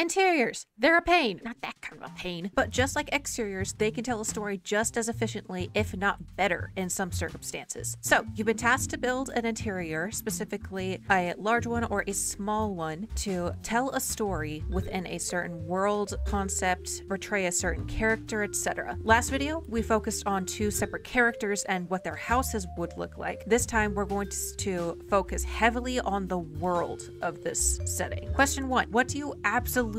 Interiors, they're a pain. Not that kind of a pain, but just like exteriors, they can tell a story just as efficiently, if not better, in some circumstances. So you've been tasked to build an interior, specifically a large one or a small one, to tell a story within a certain world, concept, portray a certain character, etc. Last video, we focused on 2 separate characters and what their houses would look like. This time, we're going to focus heavily on the world of this setting. Question 1, what do you absolutely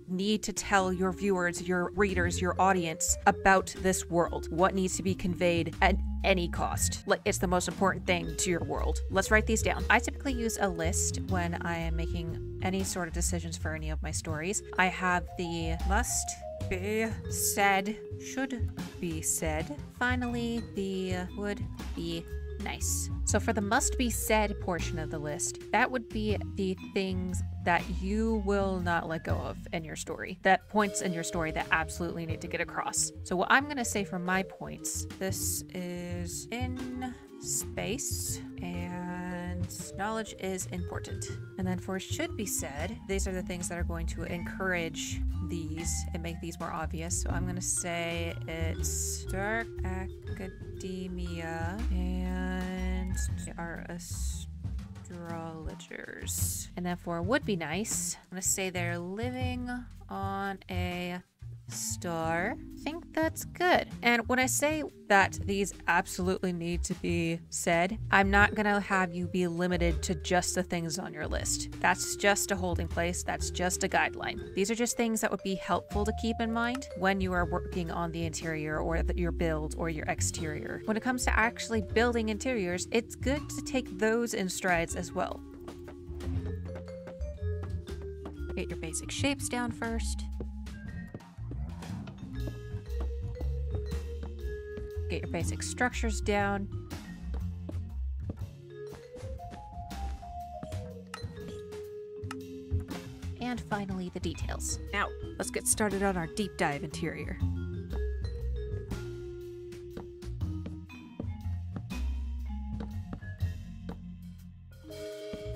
need to tell your viewers, your readers, your audience about this world? What needs to be conveyed at any cost? Like, it's the most important thing to your world. Let's write these down. I typically use a list when I am making any sort of decisions for any of my stories. I have the must be said, should be said, finally the would be nice. So for the must be said portion of the list, that would be the things that you will not let go of in your story, that points in your story that absolutely need to get across. So what I'm going to say for my points, this is in space and knowledge is important. And then for should be said, these are the things that are going to encourage these and make these more obvious. So I'm going to say it's dark academia and they are astrologers. And then for would be nice, I'm going to say they're living on a star. I think that's good. And when I say that these absolutely need to be said, I'm not gonna have you be limited to just the things on your list. That's just a holding place. That's just a guideline. These are just things that would be helpful to keep in mind when you are working on the interior or your build or your exterior. When it comes to actually building interiors, it's good to take those in strides as well. Get your basic shapes down first. Get your basic structures down. And finally, the details. Now, let's get started on our deep dive interior.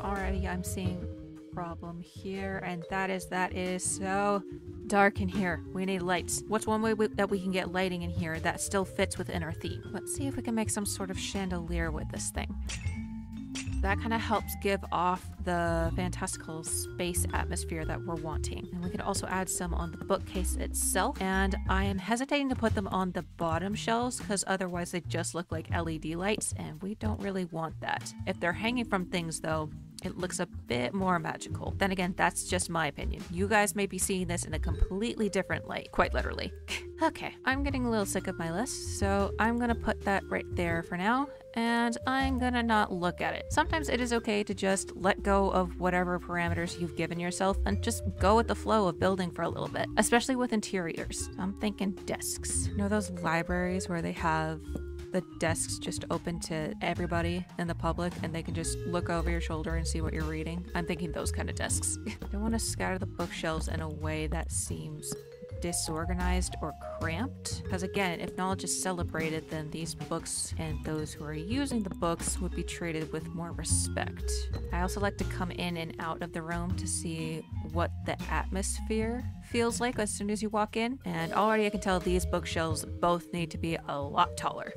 Already, I'm seeing a problem here, and that is so dark in here. We need lights. What's one way that we can get lighting in here that still fits within our theme? Let's see if we can make some sort of chandelier with this thing. That kind of helps give off the fantastical space atmosphere that we're wanting. And we can also add some on the bookcase itself. And I am hesitating to put them on the bottom shelves because otherwise they just look like LED lights and we don't really want that. If they're hanging from things though, it looks a bit more magical. Then again, that's just my opinion. You guys may be seeing this in a completely different light, quite literally. Okay, I'm getting a little sick of my list, so I'm gonna put that right there for now, and I'm gonna not look at it. Sometimes it is okay to just let go of whatever parameters you've given yourself and just go with the flow of building for a little bit, especially with interiors. I'm thinking desks. You know those libraries where they have the desks just open to everybody in the public and they can just look over your shoulder and see what you're reading? I'm thinking those kind of desks. I don't want to scatter the bookshelves in a way that seems disorganized or cramped, because again, if knowledge is celebrated, then these books and those who are using the books would be treated with more respect. I also like to come in and out of the room to see what the atmosphere feels like as soon as you walk in, and already I can tell these bookshelves both need to be a lot taller.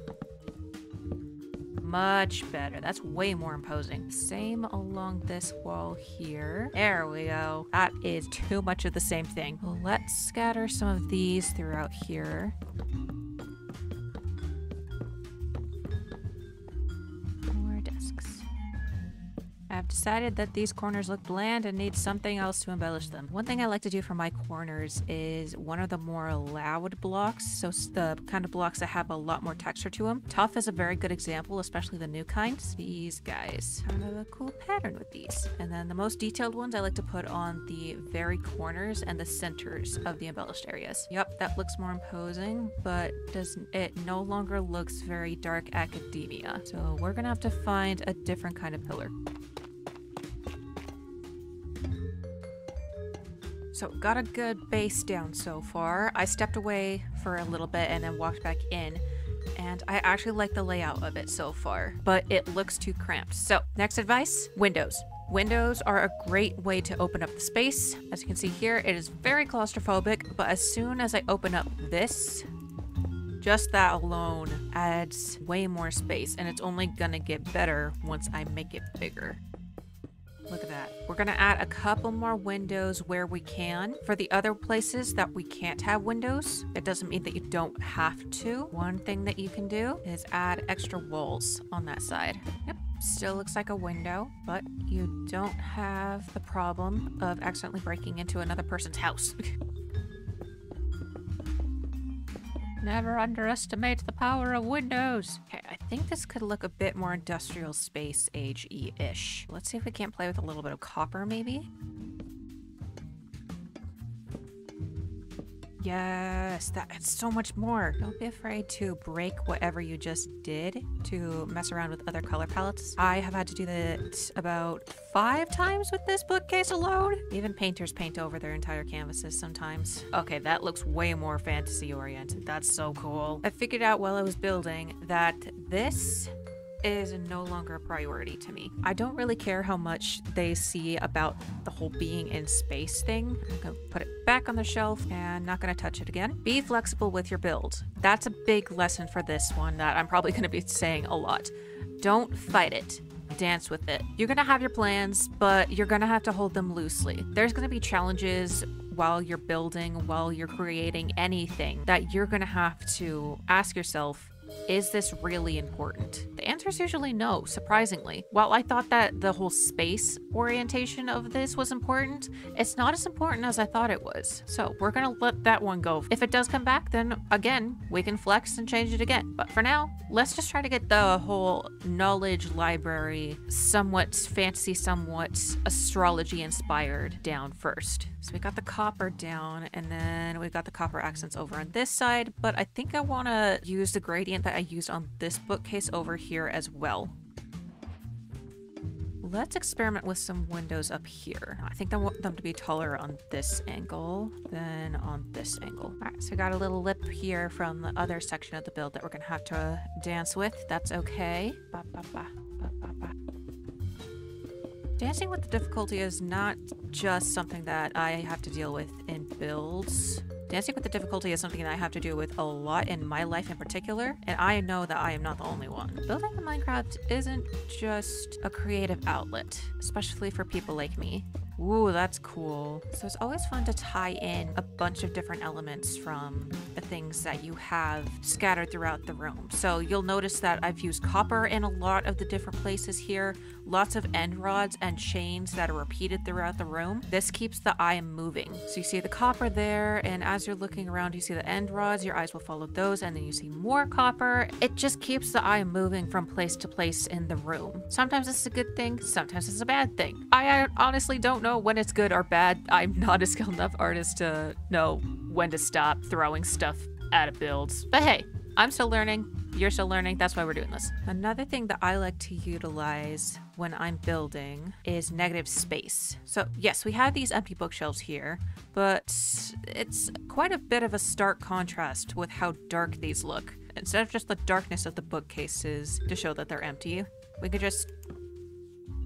Much better. That's way more imposing. Same along this wall here. There we go. That is too much of the same thing. Well, let's scatter some of these throughout here. More desks. I've decided that these corners look bland and need something else to embellish them. One thing I like to do for my corners is one of the more loud blocks, so the kind of blocks that have a lot more texture to them. Tough is a very good example, especially the new kinds. These guys. Kind of a cool pattern with these. And then the most detailed ones I like to put on the very corners and the centers of the embellished areas. Yep, that looks more imposing, but it no longer looks very dark academia. So we're gonna have to find a different kind of pillar. So got a good base down so far. I stepped away for a little bit and then walked back in, and I actually like the layout of it so far, but it looks too cramped. So next advice, windows. Windows are a great way to open up the space. As you can see here, it is very claustrophobic, but as soon as I open up this, just that alone adds way more space, and it's only gonna get better once I make it bigger. Look at that. We're gonna add a couple more windows where we can. For the other places that we can't have windows, it doesn't mean that you don't have to. One thing that you can do is add extra walls on that side. Yep, still looks like a window, but you don't have the problem of accidentally breaking into another person's house. Never underestimate the power of windows. Okay, I think this could look a bit more industrial space age-y-ish. Let's see if we can't play with a little bit of copper, maybe? Yes, that adds so much more. Don't be afraid to break whatever you just did to mess around with other color palettes. I have had to do that about 5 times with this bookcase alone. Even painters paint over their entire canvases sometimes. Okay, that looks way more fantasy oriented. That's so cool. I figured out while I was building that this is no longer a priority to me. I don't really care how much they see about the whole being in space thing. I'm gonna put it back on the shelf and not gonna touch it again. Be flexible with your build. That's a big lesson for this one that I'm probably gonna be saying a lot. Don't fight it. Dance with it. You're gonna have your plans, but you're gonna have to hold them loosely. There's gonna be challenges while you're building, while you're creating anything that you're gonna have to ask yourself, is this really important? The answer is usually no, surprisingly. While I thought that the whole space orientation of this was important, it's not as important as I thought it was. So we're gonna let that one go. If it does come back, then again, we can flex and change it again. But for now, let's just try to get the whole knowledge library somewhat fantasy, somewhat astrology inspired down first. So we got the copper down, and then we got the copper accents over on this side, but I think I want to use the gradient that I used on this bookcase over here as well. Let's experiment with some windows up here. I think I want them to be taller on this angle than on this angle. All right, so we got a little lip here from the other section of the build that we're gonna have to dance with. That's okay. Ba, ba, ba, ba, ba, ba. Dancing with the difficulty is not just something that I have to deal with in builds. Dancing with the difficulty is something that I have to do with a lot in my life in particular, and I know that I am not the only one. Building in Minecraft isn't just a creative outlet, especially for people like me. Ooh, that's cool. So it's always fun to tie in a bunch of different elements from the things that you have scattered throughout the room. So you'll notice that I've used copper in a lot of the different places here, lots of end rods and chains that are repeated throughout the room. This keeps the eye moving. So you see the copper there, and as you're looking around, you see the end rods, your eyes will follow those, and then you see more copper. It just keeps the eye moving from place to place in the room. Sometimes it's a good thing, sometimes it's a bad thing. I honestly don't know when it's good or bad. I'm not a skilled enough artist to know when to stop throwing stuff at a build. But hey, I'm still learning. You're still learning. That's why we're doing this. Another thing that I like to utilize when I'm building is negative space. So yes, we have these empty bookshelves here, but it's quite a bit of a stark contrast with how dark these look. Instead of just the darkness of the bookcases to show that they're empty, we could just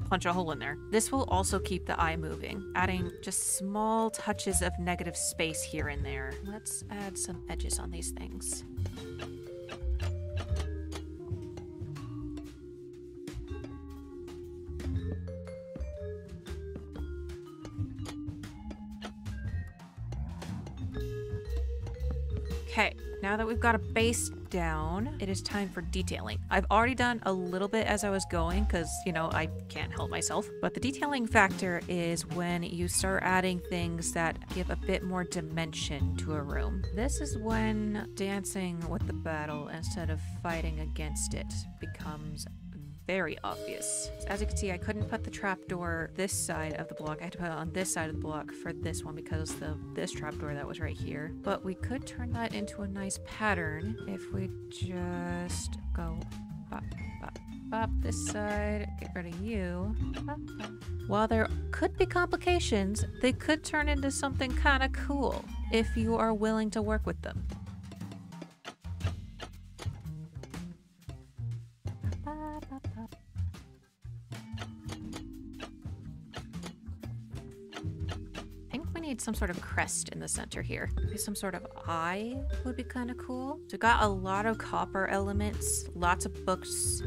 punch a hole in there. This will also keep the eye moving, adding just small touches of negative space here and there. Let's add some edges on these things. Okay, now that we've got a base down, it is time for detailing. I've already done a little bit as I was going because, you know, I can't help myself. But the detailing factor is when you start adding things that give a bit more dimension to a room. This is when dancing with the battle instead of fighting against it becomes very obvious. As you can see, I couldn't put the trapdoor this side of the block. I had to put it on this side of the block for this one because of this trapdoor that was right here. But we could turn that into a nice pattern if we just go bop, bop, bop this side, get rid of you. Bop, bop. While there could be complications, they could turn into something kind of cool if you are willing to work with them. some sort of crest in the center here. Maybe some sort of eye would be kind of cool. So we got a lot of copper elements, lots of books,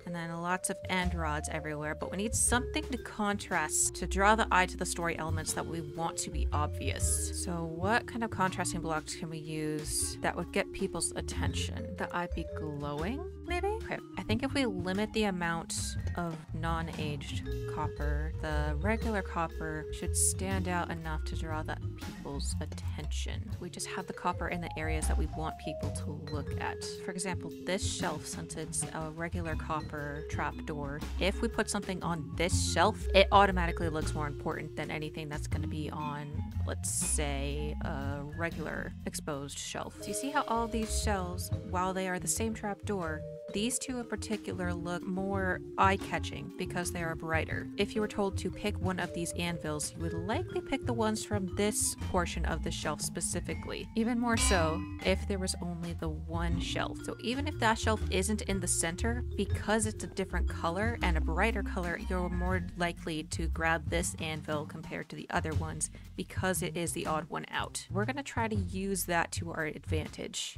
and then lots of end rods everywhere, but we need something to contrast to draw the eye to the story elements that we want to be obvious. So what kind of contrasting blocks can we use that would get people's attention? The eye be glowing, maybe? Okay, I think if we limit the amount of non-aged copper, the regular copper should stand out enough to draw the people's attention. We just have the copper in the areas that we want people to look at. For example, this shelf, since it's a regular copper trapdoor, if we put something on this shelf, it automatically looks more important than anything that's going to be on, let's say, a regular exposed shelf. So you see how all these shelves, while they are the same trapdoor, these two in particular look more eye-catching because they are brighter. If you were told to pick one of these anvils, you would likely pick the ones from this portion of the shelf specifically. Even more so if there was only the one shelf. So even if that shelf isn't in the center, because it's a different color and a brighter color, you're more likely to grab this anvil compared to the other ones because it is the odd one out. We're gonna try to use that to our advantage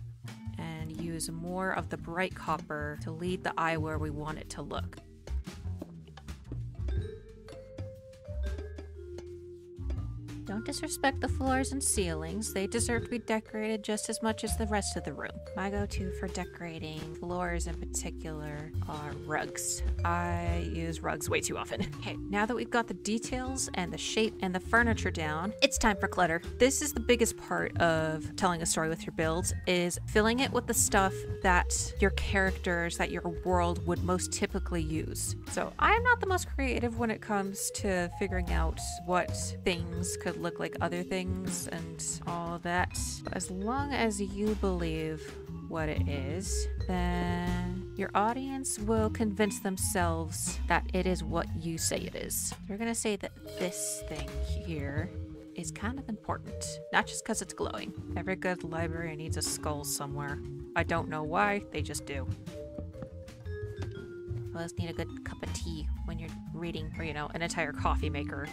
and use more of the bright copper to lead the eye where we want it to look. Don't disrespect the floors and ceilings. They deserve to be decorated just as much as the rest of the room. My go-to for decorating floors in particular are rugs. I use rugs way too often. Okay, now that we've got the details and the shape and the furniture down, it's time for clutter. This is the biggest part of telling a story with your builds, is filling it with the stuff that your characters, that your world would most typically use. So I am not the most creative when it comes to figuring out what things could look like other things and all of that. But as long as you believe what it is, then your audience will convince themselves that it is what you say it is. We're gonna say that this thing here is kind of important, not just because it's glowing. Every good library needs a skull somewhere. I don't know why, they just do. You always need a good cup of tea when you're reading, or, you know, an entire coffee maker.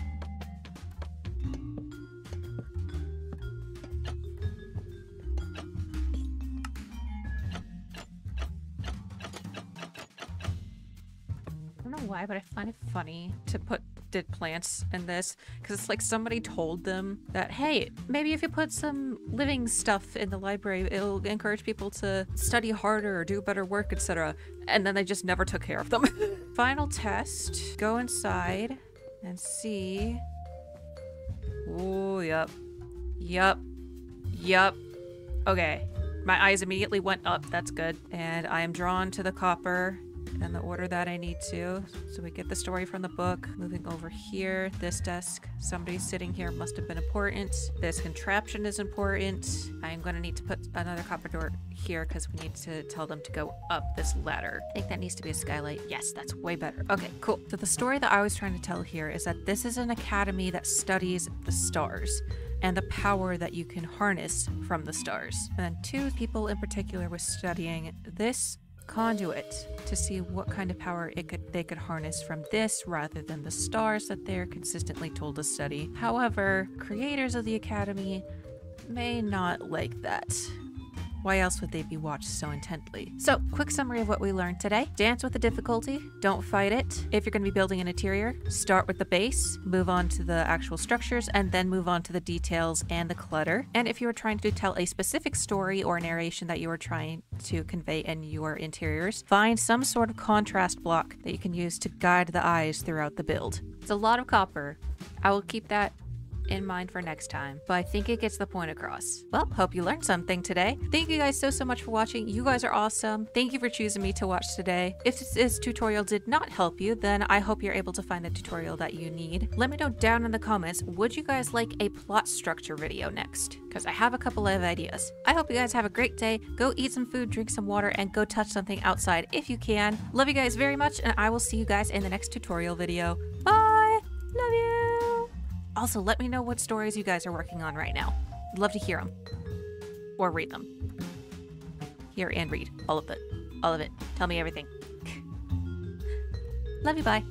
I don't know why, but I find it funny to put dead plants in this, because it's like somebody told them that, hey, maybe if you put some living stuff in the library, it'll encourage people to study harder or do better work, etc. And then they just never took care of them. Final test. Go inside and see. Oh, yep. Okay. My eyes immediately went up. That's good. And I am drawn to the copper in the order that I need to. So we get the story from the book. Moving over here, this desk, somebody sitting here must have been important. This contraption is important. I am going to need to put another copper door here because we need to tell them to go up this ladder. I think that needs to be a skylight. Yes, that's way better. Okay, cool. So the story that I was trying to tell here is that this is an academy that studies the stars and the power that you can harness from the stars. And then two people in particular was studying this conduit to see what kind of power they could harness from this rather than the stars that they're consistently told to study. However, creators of the academy may not like that. Why else would they be watched so intently? So, quick summary of what we learned today. Dance with the difficulty, don't fight it. If you're going to be building an interior, start with the base, move on to the actual structures, and then move on to the details and the clutter. And if you were trying to tell a specific story or narration that you were trying to convey in your interiors, find some sort of contrast block that you can use to guide the eyes throughout the build. It's a lot of copper. I will keep that in mind for next time, but I think it gets the point across. Well, hope you learned something today. Thank you guys so much for watching. You guys are awesome. Thank you for choosing me to watch today. If this tutorial did not help you, then I hope you're able to find the tutorial that you need. Let me know down in the comments, would you guys like a plot structure video next? Because I have a couple of ideas. I hope you guys have a great day. Go eat some food, drink some water, and go touch something outside if you can. Love you guys very much, and I will see you guys in the next tutorial video. Bye! Love you! Also, let me know what stories you guys are working on right now. I'd love to hear them. Or read them. Hear and read. All of it. All of it. Tell me everything. Love you, bye.